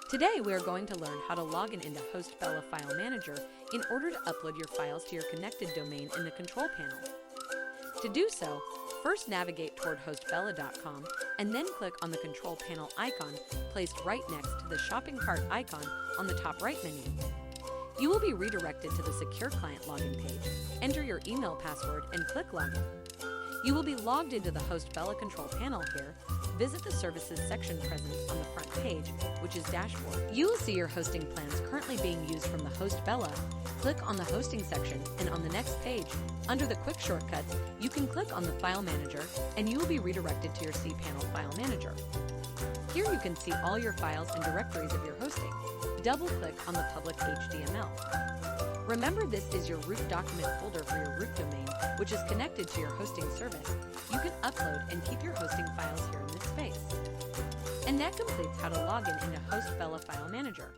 Today we are going to learn how to log into HostBella File Manager in order to upload your files to your connected domain in the control panel. To do so, first navigate toward hostbella.com and then click on the control panel icon placed right next to the shopping cart icon on the top right menu. You will be redirected to the Secure Client login page. Enter your email password and click Login. You will be logged into the HostBella control panel here. Visit the Services section present on the front page, which is Dashboard. You will see your hosting plans currently being used from the HostBella. Click on the Hosting section, and on the next page, under the Quick Shortcuts, you can click on the File Manager, and you will be redirected to your cPanel File Manager. Here you can see all your files and directories of your hosting. Double-click on the public HTML. Remember, this is your root document folder for your root domain, which is connected to your hosting service. You can upload and keep your hosting files here in this space. And that completes how to log into HostBella File Manager.